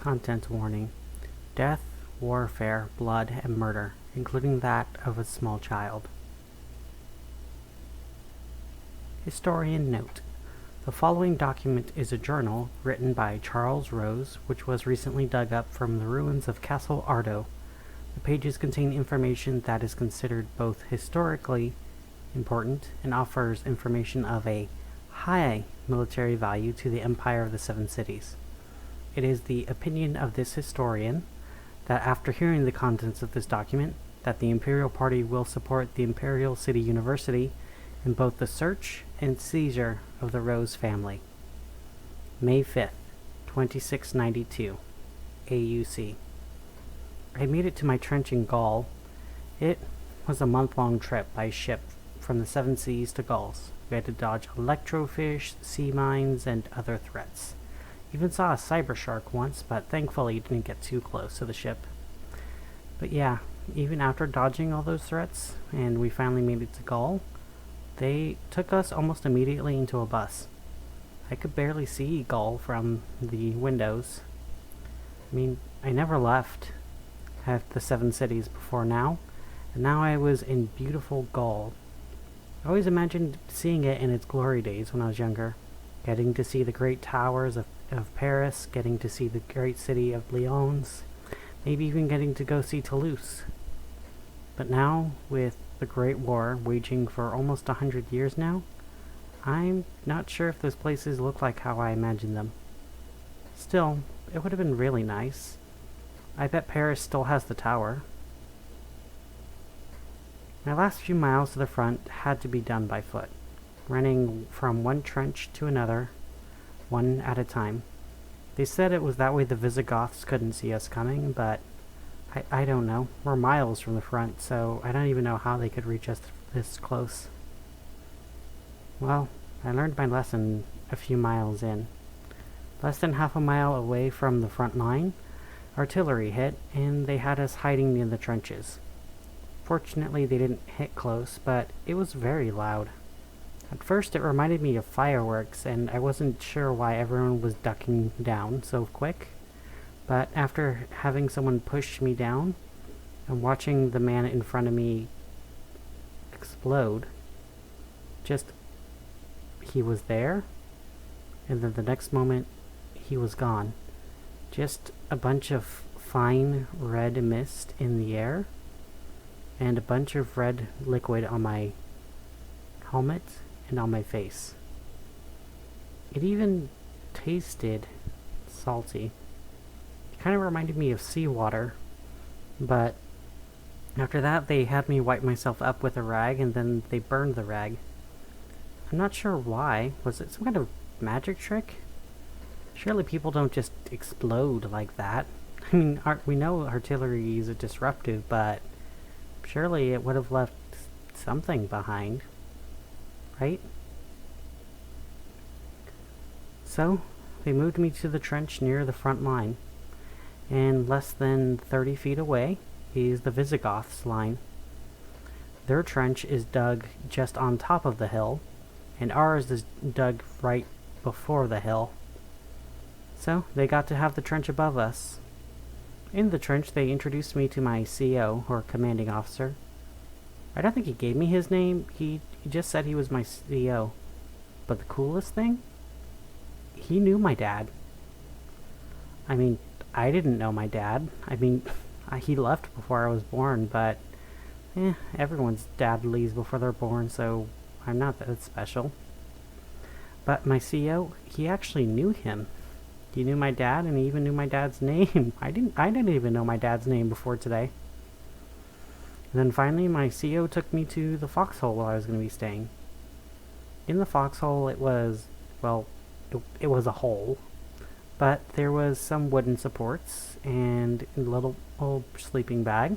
Content warning. Death, warfare, blood, and murder, including that of a small child. Historian note. The following document is a journal written by Charles Rose, which was recently dug up from the ruins of Castle Ardo. The pages contain information that is considered both historically important and offers information of a high military value to the Empire of the Seven Cities. It is the opinion of this historian that after hearing the contents of this document, that the Imperial Party will support the Imperial City University in both the search and seizure of the Rose family. May 5th, 2692, AUC. I made it to my trench in Gaul. It was a month-long trip by ship from the Seven Seas to Gauls. We had to dodge electrofish, sea mines, and other threats. Even saw a cyber shark once, but thankfully didn't get too close to the ship. But yeah, even after dodging all those threats, and we finally made it to Gaul, they took us almost immediately into a bus. I could barely see Gaul from the windows. I mean, I never left at the Seven Cities before now, and now I was in beautiful Gaul. I always imagined seeing it in its glory days when I was younger, getting to see the great towers of Paris, getting to see the great city of Lyons, maybe even getting to go see Toulouse. But now, with the Great War waging for almost 100 years now, I'm not sure if those places look like how I imagined them. Still, it would have been really nice. I bet Paris still has the tower. My last few miles to the front had to be done by foot, running from one trench to another, one at a time. They said it was that way the Visigoths couldn't see us coming, but I don't know. We're miles from the front, so I don't even know how they could reach us this close. Well, I learned my lesson a few miles in. Less than half a mile away from the front line, artillery hit, and they had us hiding in the trenches. Fortunately, they didn't hit close, but it was very loud. At first, it reminded me of fireworks, and I wasn't sure why everyone was ducking down so quick. But after having someone push me down, and watching the man in front of me explode, he was there, and then the next moment, he was gone. Just a bunch of fine red mist in the air, and a bunch of red liquid on my helmet and on my face. It even tasted salty. It kind of reminded me of seawater, but after that they had me wipe myself up with a rag, and then they burned the rag. I'm not sure why. Was it some kind of magic trick? Surely people don't just explode like that. I mean, we know artillery is disruptive, but surely it would have left something behind, right? So, they moved me to the trench near the front line, and less than 30 feet away is the Visigoths' line. Their trench is dug just on top of the hill, and ours is dug right before the hill. So, they got to have the trench above us. In the trench, they introduced me to my CO, or commanding officer. I don't think he gave me his name, he just said he was my CO. But the coolest thing? He knew my dad. I mean, I didn't know my dad. I mean, he left before I was born, but everyone's dad leaves before they're born, so I'm not that special. But my CO, he actually knew him. He knew my dad, and he even knew my dad's name. I didn't even know my dad's name before today. And then finally, my CO took me to the foxhole where I was going to be staying. In the foxhole, it was a hole, but there was some wooden supports and a little old sleeping bag,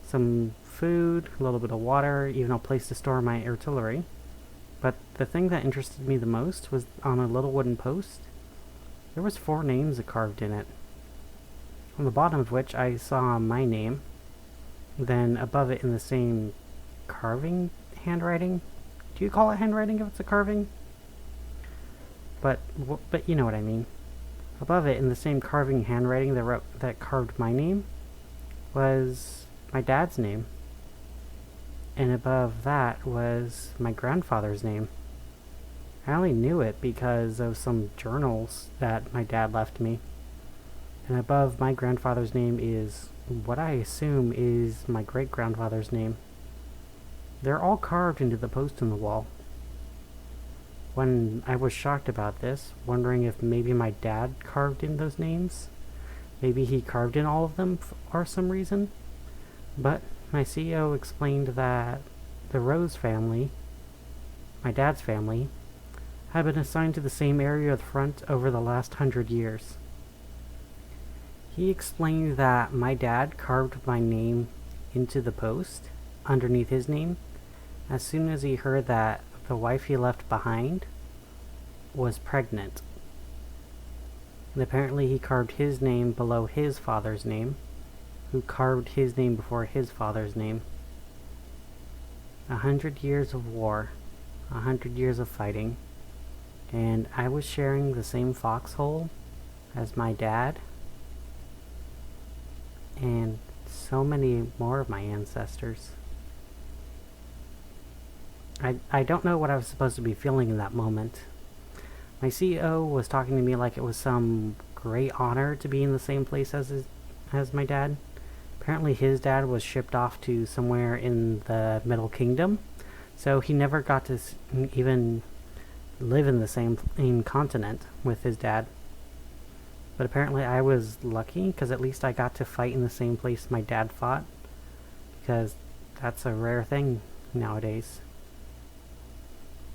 some food, a little bit of water, even a place to store my artillery. But the thing that interested me the most was on a little wooden post. There was 4 names carved in it, on the bottom of which I saw my name, then above it in the same carving handwriting. Do you call it handwriting if it's a carving? But you know what I mean. Above it, in the same carving handwriting that carved my name, was my dad's name. And above that was my grandfather's name. I only knew it because of some journals that my dad left me. And above my grandfather's name is what I assume is my great-grandfather's name. They're all carved into the post in the wall. When I was shocked about this, wondering if maybe my dad carved in those names, maybe he carved in all of them for some reason, but my CEO explained that the Rose family, my dad's family, had been assigned to the same area of the front over the last 100 years. He explained that my dad carved my name into the post underneath his name as soon as he heard that the wife he left behind was pregnant. And apparently he carved his name below his father's name, who carved his name before his father's name. 100 years of war, 100 years of fighting, and I was sharing the same foxhole as my dad and so many more of my ancestors. I don't know what I was supposed to be feeling in that moment. My CEO was talking to me like it was some great honor to be in the same place as my dad. Apparently his dad was shipped off to somewhere in the Middle Kingdom, so he never got to even live in the same continent with his dad. But apparently I was lucky, because at least I got to fight in the same place my dad fought, because that's a rare thing nowadays.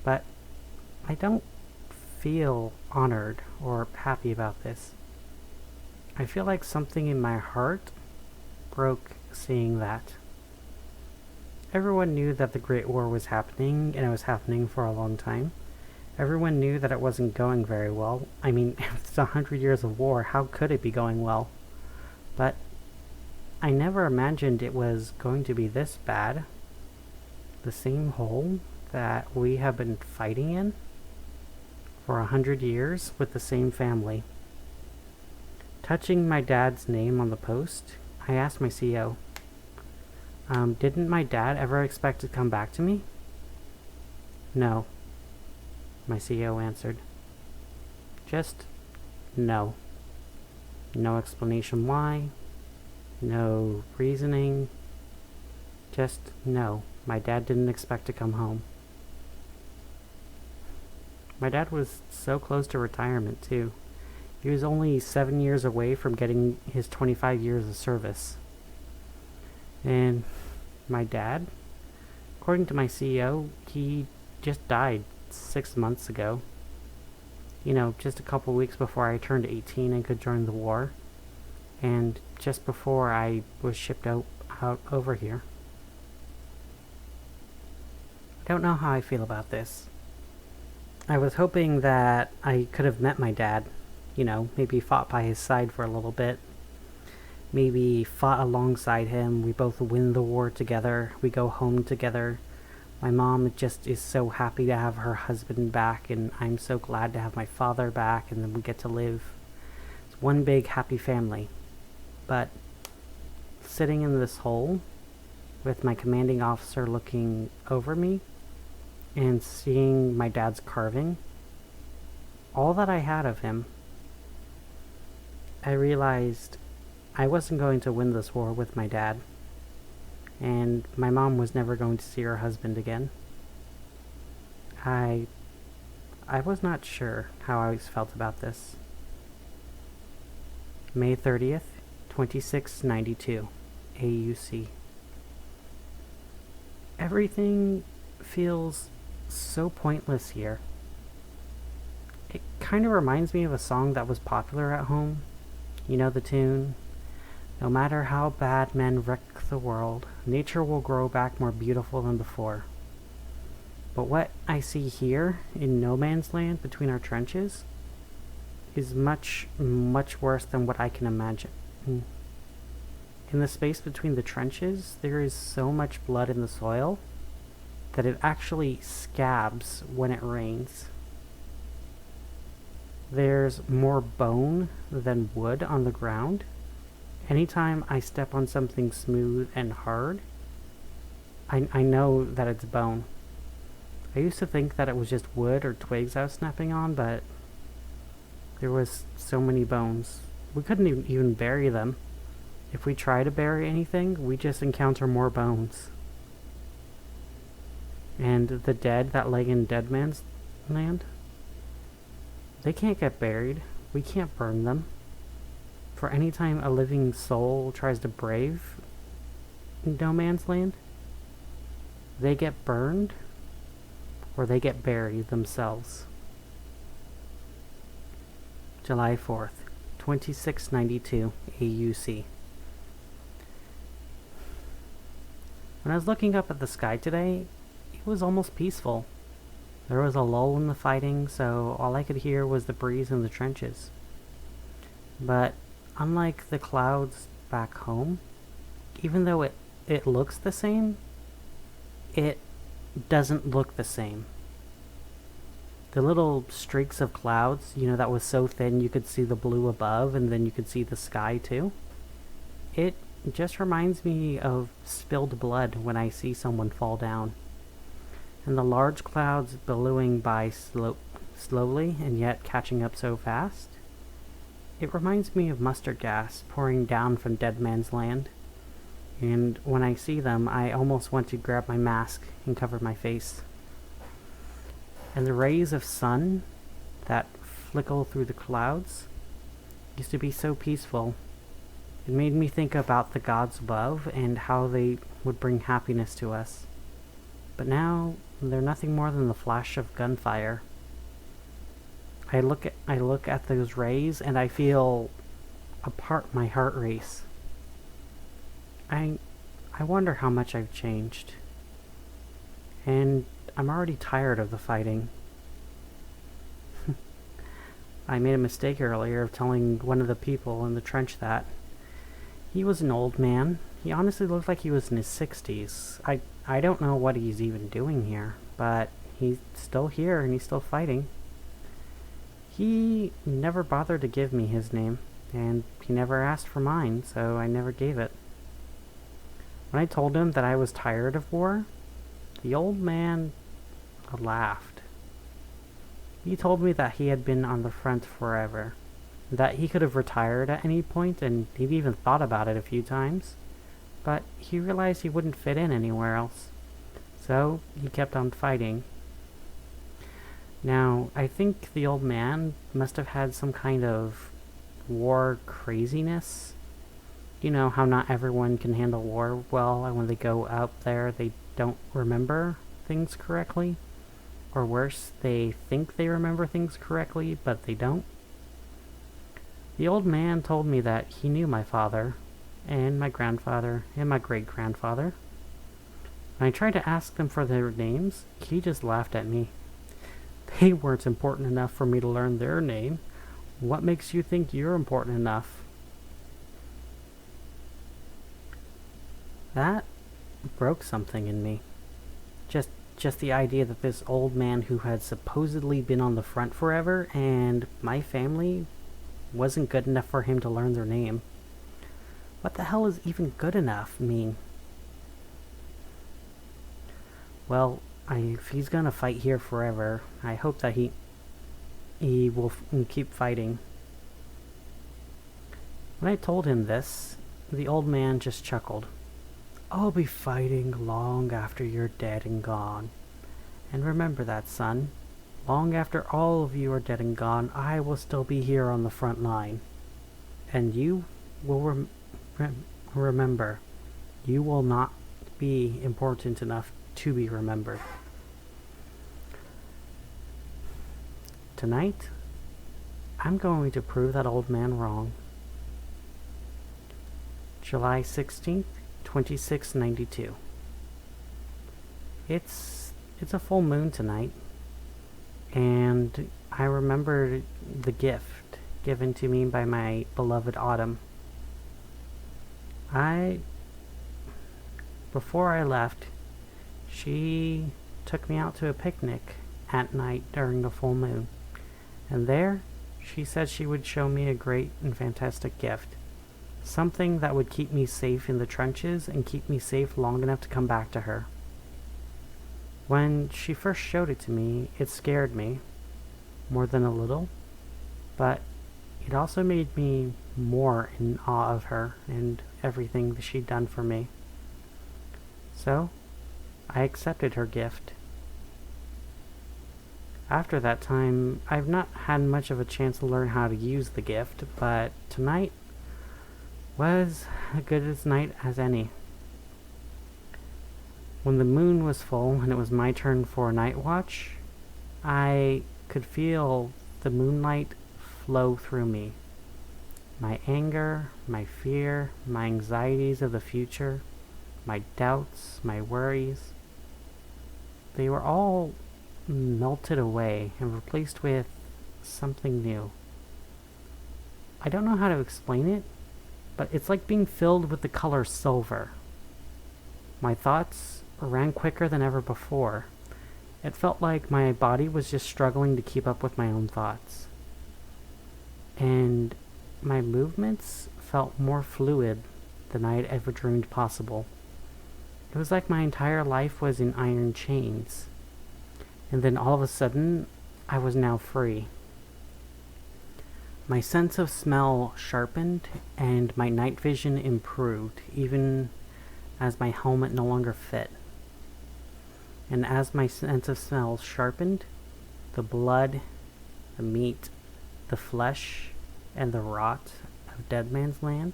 But I don't feel honored or happy about this. I feel like something in my heart broke seeing that. Everyone knew that the Great War was happening, and it was happening for a long time. Everyone knew that it wasn't going very well. I mean, if it's 100 years of war, how could it be going well? But I never imagined it was going to be this bad. The same hole that we have been fighting in for 100 years with the same family. Touching my dad's name on the post, I asked my CEO, didn't my dad ever expect to come back to me? No, my CEO answered. Just no. No explanation why, no reasoning, just no. My dad didn't expect to come home. My dad was so close to retirement, too. He was only 7 years away from getting his 25 years of service. And my dad, according to my CEO, he just died 6 months ago. You know, just a couple weeks before I turned 18 and could join the war. And just before I was shipped out over here. I don't know how I feel about this. I was hoping that I could have met my dad, you know, maybe fought by his side for a little bit, maybe fought alongside him, we both win the war together, we go home together. My mom just is so happy to have her husband back, and I'm so glad to have my father back, and then we get to live. It's one big happy family. But sitting in this hole with my commanding officer looking over me and seeing my dad's carving, all that I had of him, I realized I wasn't going to win this war with my dad, and my mom was never going to see her husband again. I was not sure how I felt about this. May 30th, 2692, AUC. Everything feels so pointless here. It kind of reminds me of a song that was popular at home. You know the tune? No matter how bad men wreck the world, nature will grow back more beautiful than before. But what I see here, in no man's land between our trenches, is much, much worse than what I can imagine. In the space between the trenches, there is so much blood in the soil that it actually scabs when it rains. There's more bone than wood on the ground. Anytime I step on something smooth and hard, I know that it's bone. I used to think that it was just wood or twigs I was snapping on, but there was so many bones. We couldn't even bury them. If we try to bury anything, we just encounter more bones. And the dead that lay in Dead Man's Land, they can't get buried. We can't burn them. For any time a living soul tries to brave No Man's Land, they get burned or they get buried themselves. July 4th, 2692 AUC. When I was looking up at the sky today, it was almost peaceful. There was a lull in the fighting, so all I could hear was the breeze in the trenches. But unlike the clouds back home, even though it looks the same, it doesn't look the same. The little streaks of clouds, that was so thin you could see the blue above and then you could see the sky too. It just reminds me of spilled blood when I see someone fall down. And the large clouds billowing by slowly and yet catching up so fast. It reminds me of mustard gas pouring down from Dead Man's Land. And when I see them, I almost want to grab my mask and cover my face. And the rays of sun that flicker through the clouds used to be so peaceful. It made me think about the gods above and how they would bring happiness to us. But now, they're nothing more than the flash of gunfire. I look at those rays and I feel my heart race. I wonder how much I've changed. And I'm already tired of the fighting. I made a mistake earlier of telling one of the people in the trench that. He was an old man. He honestly looked like he was in his 60s. I don't know what he's even doing here, but he's still here and he's still fighting. He never bothered to give me his name, and he never asked for mine, so I never gave it. When I told him that I was tired of war, the old man laughed. He told me that he had been on the front forever, that he could have retired at any point, and he'd even thought about it a few times, but he realized he wouldn't fit in anywhere else. So he kept on fighting. Now, I think the old man must have had some kind of war craziness. You know how not everyone can handle war well, and when they go out there they don't remember things correctly. Or worse, they think they remember things correctly, but they don't. The old man told me that he knew my father, and my grandfather, and my great-grandfather. When I tried to ask them for their names, he just laughed at me. They weren't important enough for me to learn their name. What makes you think you're important enough? That broke something in me. Just the idea that this old man who had supposedly been on the front forever and my family wasn't good enough for him to learn their name. What the hell is even good enough mean? Well, if he's gonna fight here forever, I hope that he will keep fighting. When I told him this, the old man just chuckled. I'll be fighting long after you're dead and gone. And remember that, son. Long after all of you are dead and gone, I will still be here on the front line. And you will remember. You will not be important enough to be remembered. Tonight, I'm going to prove that old man wrong. July 16th, 2692. It's a full moon tonight, and I remembered the gift given to me by my beloved Autumn. Before I left, she took me out to a picnic at night during the full moon, and there She said she would show me a great and fantastic gift. Something that would keep me safe in the trenches and keep me safe long enough to come back to her. When she first showed it to me, it scared me, more than a little, but it also made me more in awe of her and everything that she'd done for me. So, I accepted her gift. After that time, I've not had much of a chance to learn how to use the gift, but tonight was as good a night as any. When the moon was full and it was my turn for a night watch, I could feel the moonlight flow through me. My anger, my fear, my anxieties of the future, my doubts, my worries, they were all melted away and replaced with something new. I don't know how to explain it, but it's like being filled with the color silver. My thoughts ran quicker than ever before. It felt like my body was just struggling to keep up with my own thoughts. And my movements felt more fluid than I had ever dreamed possible. It was like my entire life was in iron chains. And then all of a sudden, I was now free. My sense of smell sharpened, and my night vision improved, even as my helmet no longer fit. And as my sense of smell sharpened, the blood, the meat, the flesh, and the rot of Dead Man's Land,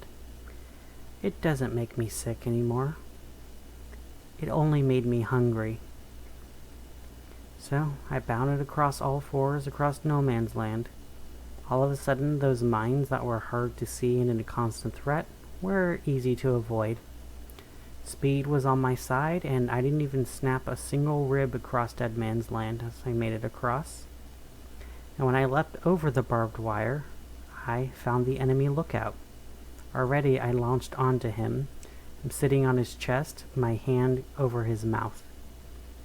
it doesn't make me sick anymore. It only made me hungry. So I bounded across all fours across No Man's Land. All of a sudden, those mines that were hard to see and a constant threat were easy to avoid. Speed was on my side, and I didn't even snap a single rib across Dead Man's Land as I made it across. And when I leapt over the barbed wire, I found the enemy lookout. Already I launched onto him. I'm sitting on his chest, my hand over his mouth.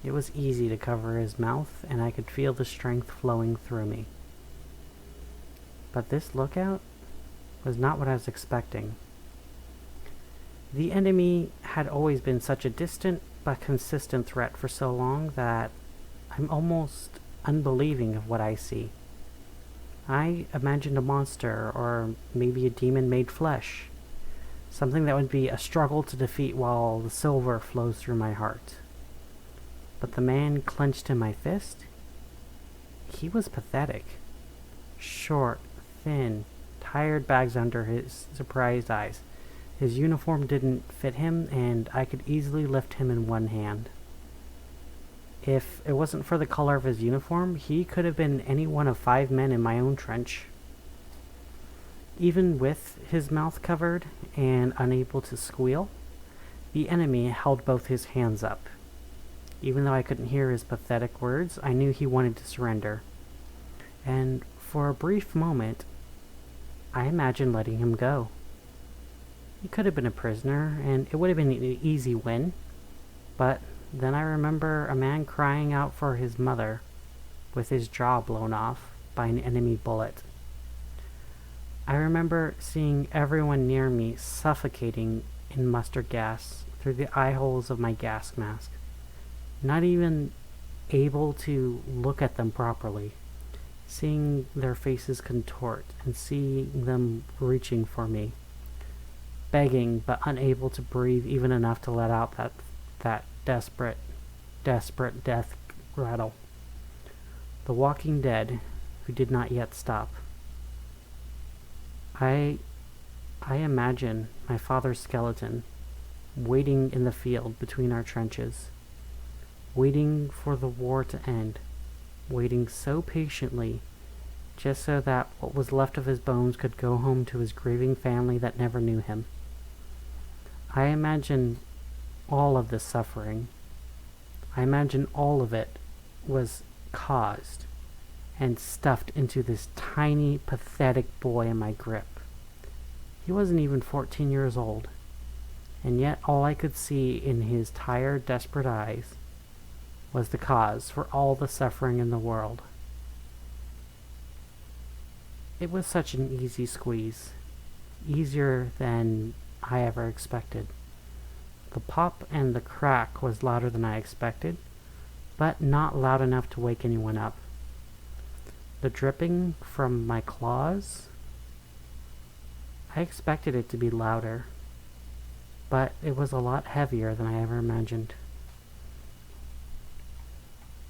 It was easy to cover his mouth, and I could feel the strength flowing through me. But this lookout was not what I was expecting. The enemy had always been such a distant but consistent threat for so long that I'm almost unbelieving of what I see. I imagined a monster, or maybe a demon made flesh, something that would be a struggle to defeat while the silver flows through my heart. But the man clenched in my fist, he was pathetic. Short, thin, tired bags under his surprised eyes. His uniform didn't fit him, and I could easily lift him in one hand. If it wasn't for the color of his uniform, he could have been any one of 5 men in my own trench. Even with his mouth covered and unable to squeal, the enemy held both his hands up. Even though I couldn't hear his pathetic words, I knew he wanted to surrender. And for a brief moment, I imagined letting him go. He could have been a prisoner, and it would have been an easy win. But then I remember a man crying out for his mother, with his jaw blown off by an enemy bullet. I remember seeing everyone near me suffocating in mustard gas through the eye holes of my gas mask, not even able to look at them properly, seeing their faces contort and seeing them reaching for me, begging but unable to breathe even enough to let out that desperate death rattle. The walking dead who did not yet stop. I imagine my father's skeleton waiting in the field between our trenches, waiting for the war to end, waiting so patiently just so that what was left of his bones could go home to his grieving family that never knew him. I imagine all of this suffering. I imagine all of it was caused and stuffed into this tiny, pathetic boy in my grip. He wasn't even 14 years old, and yet all I could see in his tired, desperate eyes was the cause for all the suffering in the world. It was such an easy squeeze. Easier than I ever expected. The pop and the crack was louder than I expected, but not loud enough to wake anyone up. The dripping from my claws, I expected it to be louder, but it was a lot heavier than I ever imagined.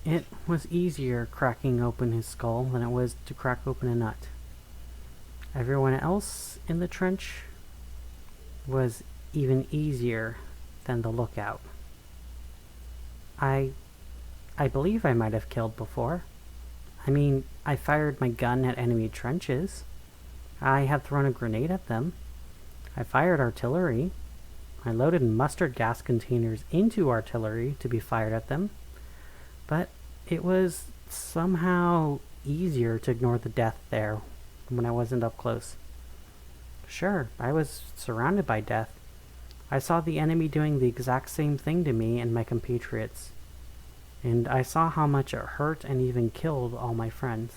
It was easier cracking open his skull than it was to crack open a nut. Everyone else in the trench was even easier than the lookout. I believe I might have killed before. I mean, I fired my gun at enemy trenches. I had thrown a grenade at them. I fired artillery. I loaded mustard gas containers into artillery to be fired at them. But it was somehow easier to ignore the death there when I wasn't up close. Sure, I was surrounded by death. I saw the enemy doing the exact same thing to me and my compatriots. And I saw how much it hurt and even killed all my friends.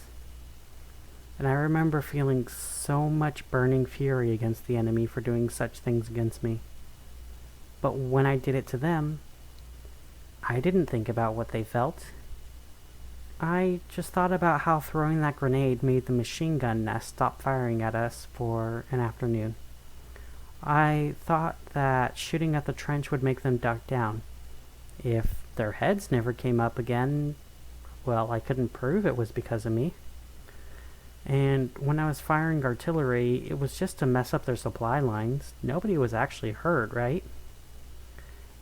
And I remember feeling so much burning fury against the enemy for doing such things against me. But when I did it to them, I didn't think about what they felt. I just thought about how throwing that grenade made the machine gun nest stop firing at us for an afternoon. I thought that shooting at the trench would make them duck down. If their heads never came up again, well, I couldn't prove it was because of me. And when I was firing artillery, it was just to mess up their supply lines. Nobody was actually hurt, right?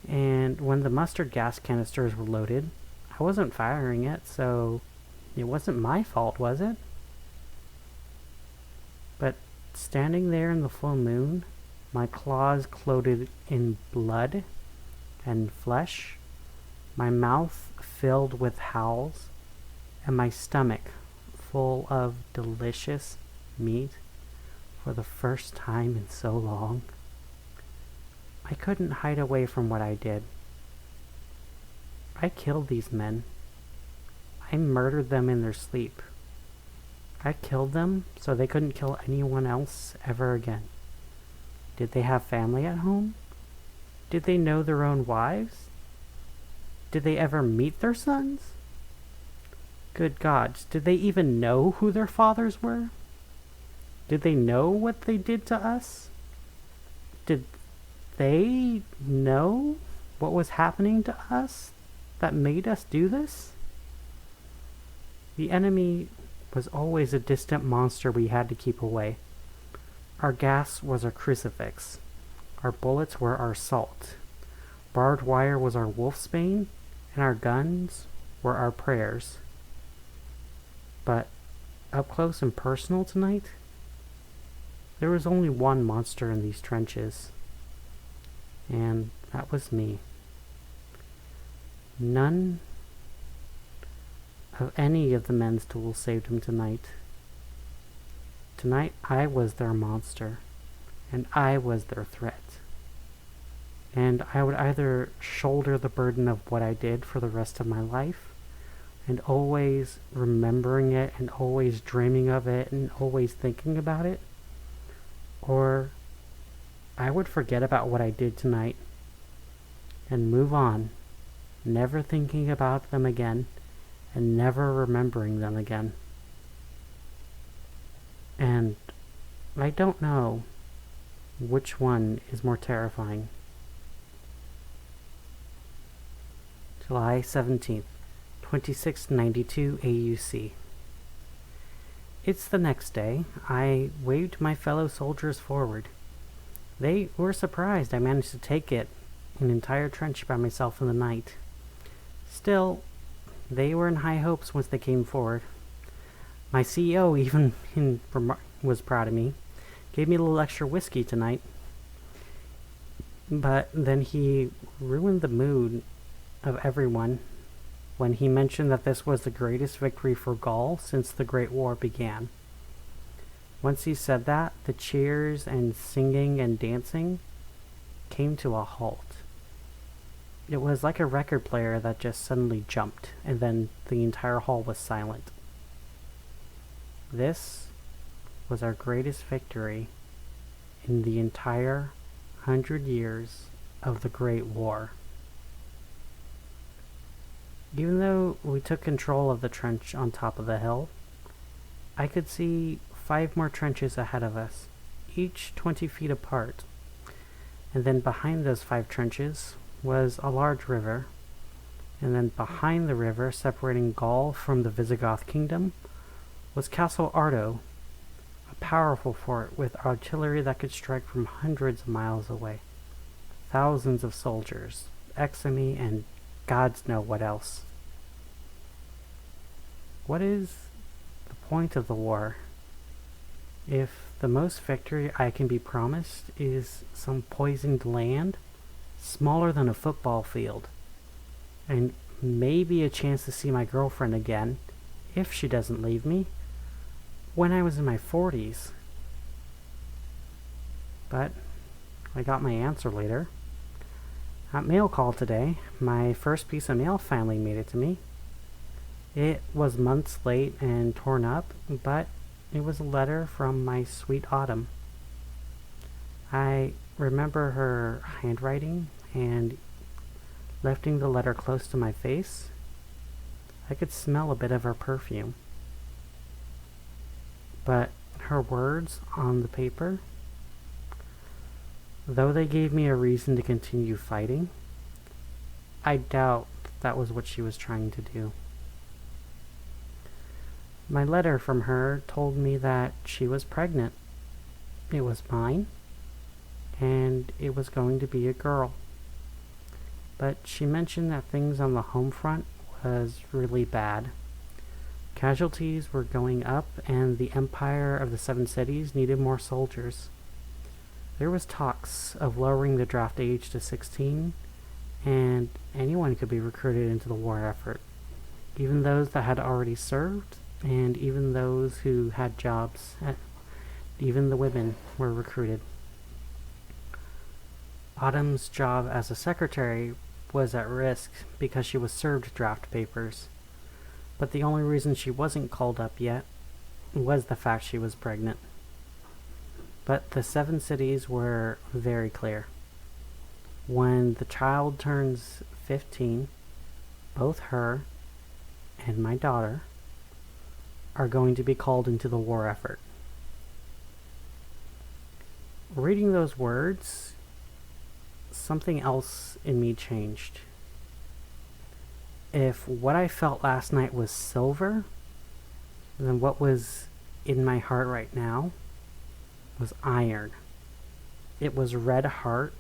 And when the mustard gas canisters were loaded, I wasn't firing it, so it wasn't my fault, was it? But standing there in the full moon, my claws clothed in blood and flesh, my mouth filled with howls, and my stomach full of delicious meat for the first time in so long, I couldn't hide away from what I did. I killed these men. I murdered them in their sleep. I killed them so they couldn't kill anyone else ever again. Did they have family at home? Did they know their own wives? Did they ever meet their sons? Good gods, did they even know who their fathers were? Did they know what they did to us? Did they know what was happening to us that made us do this? The enemy was always a distant monster we had to keep away. Our gas was our crucifix. Our bullets were our salt. Barbed wire was our wolfsbane, and our guns were our prayers. But up close and personal tonight, there was only one monster in these trenches, and that was me. None of any of the men's tools saved him tonight. Tonight I was their monster, and I was their threat. And I would either shoulder the burden of what I did for the rest of my life, and always remembering it, and always dreaming of it, and always thinking about it, or I would forget about what I did tonight, and move on, never thinking about them again, and never remembering them again. And I don't know which one is more terrifying. July 17th, 2692 AUC. It's the next day. I waved my fellow soldiers forward. They were surprised I managed to take it an entire trench by myself in the night. Still, they were in high hopes once they came forward. My CEO even was proud of me. Gave me a little extra whiskey tonight. But then he ruined the mood of everyone when he mentioned that this was the greatest victory for Gaul since the Great War began. Once he said that, the cheers and singing and dancing came to a halt. It was like a record player that just suddenly jumped, and then the entire hall was silent. This was our greatest victory in the entire 100 years of the Great War. Even though we took control of the trench on top of the hill, I could see 5 more trenches ahead of us, each 20 feet apart. And then behind those 5 trenches was a large river, and then behind the river, separating Gaul from the Visigoth kingdom, was Castle Ardo, a powerful fort with artillery that could strike from hundreds of miles away. Thousands of soldiers, Exemy, and gods know what else. What is the point of the war if the most victory I can be promised is some poisoned land smaller than a football field, and maybe a chance to see my girlfriend again, if she doesn't leave me, when I was in my 40s? But I got my answer later. At mail call today, my first piece of mail finally made it to me. It was months late and torn up, but it was a letter from my sweet Autumn. I remember her handwriting, and lifting the letter close to my face, I could smell a bit of her perfume. But her words on the paper, though they gave me a reason to continue fighting, I doubt that was what she was trying to do. My letter from her told me that she was pregnant. It was mine, and it was going to be a girl. But she mentioned that things on the home front was really bad. Casualties were going up, and the Empire of the Seven Cities needed more soldiers. There was talks of lowering the draft age to 16, and anyone could be recruited into the war effort, even those that had already served, and even those who had jobs. Even the women were recruited. Autumn's job as a secretary was at risk because she was served draft papers, but the only reason she wasn't called up yet was the fact she was pregnant. But the 7 cities were very clear. When the child turns 15, both her and my daughter are going to be called into the war effort. Reading those words, something else in me changed. If what I felt last night was silver, then what was in my heart right now was iron. It was red heart,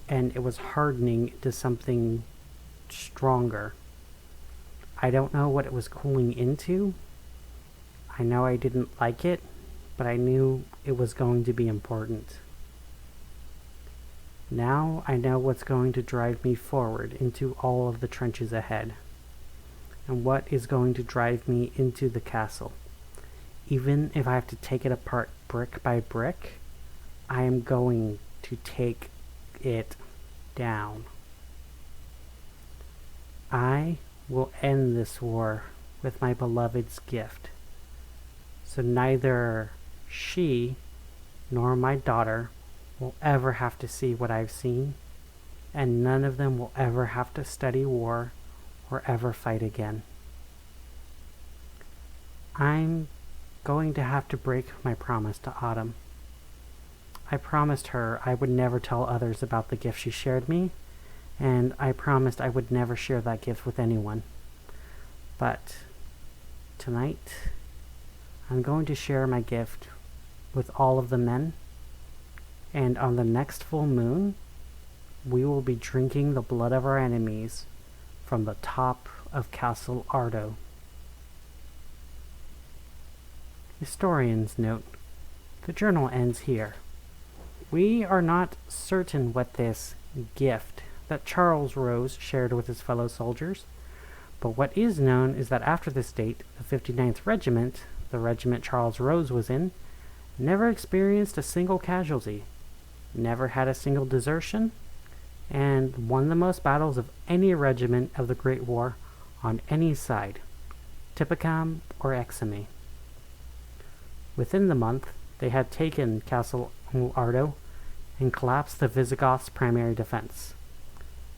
and it was hardening to something stronger. I don't know what it was cooling into. I know I didn't like it, but I knew it was going to be important. Now I know what's going to drive me forward into all of the trenches ahead, and what is going to drive me into the castle. Even if I have to take it apart brick by brick, I am going to take it down. I will end this war with my beloved's gift, so neither she nor my daughter will ever have to see what I've seen, and none of them will ever have to study war or ever fight again. I'm going to have to break my promise to Autumn. I promised her I would never tell others about the gift she shared me, and I promised I would never share that gift with anyone. But tonight, I'm going to share my gift with all of the men, and on the next full moon, we will be drinking the blood of our enemies from the top of Castle Ardo. Historian's note: the journal ends here. We are not certain what this gift that Charles Rose shared with his fellow soldiers, but what is known is that after this date, the 59th Regiment, the regiment Charles Rose was in, never experienced a single casualty, never had a single desertion, and won the most battles of any regiment of the Great War on any side, Tippecanoe or Exemy. Within the month, They had taken Castle Ardo and collapsed the Visigoths' primary defense.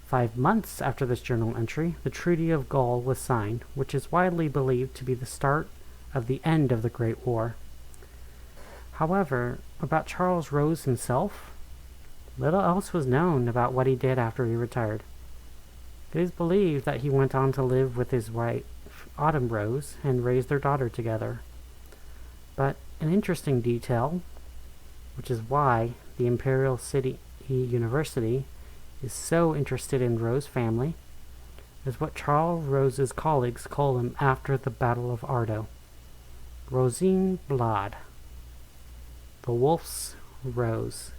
5 months after this journal entry, the Treaty of Gaul was signed, which is widely believed to be the start of the end of the Great War. However, about Charles Rose himself, little else was known about what he did after he retired. It is believed that he went on to live with his wife, Autumn Rose, and raise their daughter together. But an interesting detail, which is why the Imperial City University is so interested in Rose's family, is what Charles Rose's colleagues call him after the Battle of Ardo. Rhosyn Blaidd, the Wolf's Rose.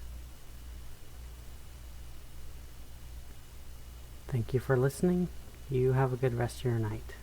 Thank you for listening. You have a good rest of your night.